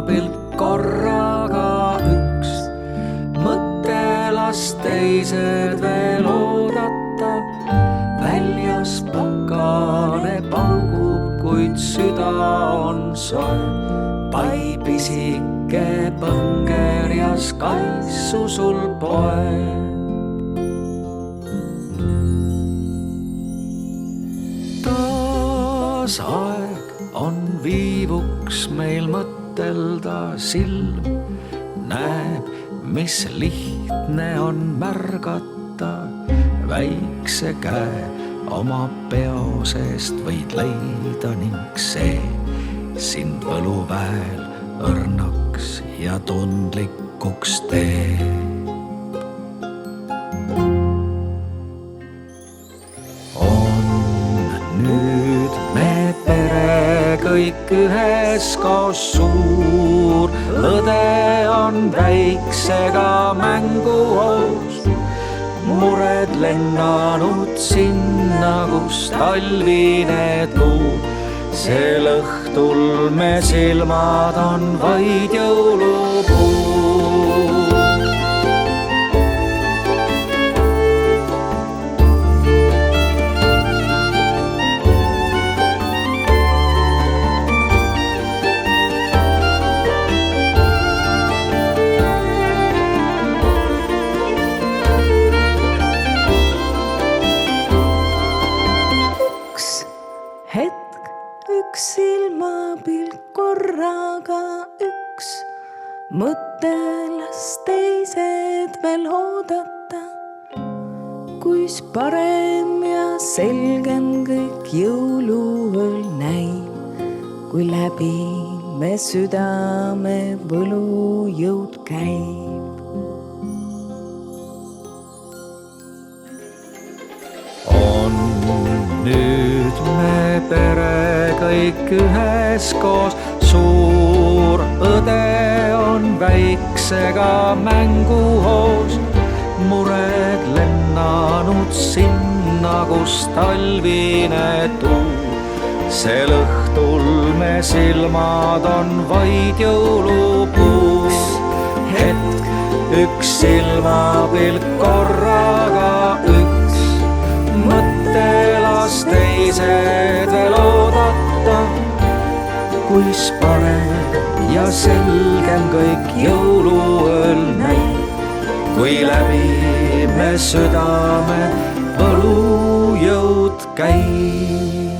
pilk korraga üks, mõte las teised veel oodata. Väljas pakane paugub, kuid süda on soe. Pai pisike põngerjas kaisu sul poeb. Taas aeg on viivuks meil mõtelda, silm näeb, mis lihtne on märgata. Väikse käe oma peo seest võid leida ning see sind võluväel õrnaks ja tundlikuks teeb. On nüüd me pere kõik üheskoos suur, õde on väiksega mänguhoos. Mured lennanud sinna, kus talvine tuul. Sel õhtul me silmad on vaid jõulupuu. Üks silmapilk korraga üks, mõte las teised veel oodata. Kuis parem ja selgem kõik jõuluööl näib, kui läbi me südame võlujõud käib. Nüüd me pere kõik üheskoos suur, õde on väiksega mänguhoos. Mured lennanud sinna, kus talvine tuul. Sel õhtul me silmad on vaid jõulupuu. Hetk, üks silmapilk korraga üks, mõte las teised veel oodata. Kuis parem ja selgem kõik jõuluööl näib, kui läbi me südame võlujõud käib.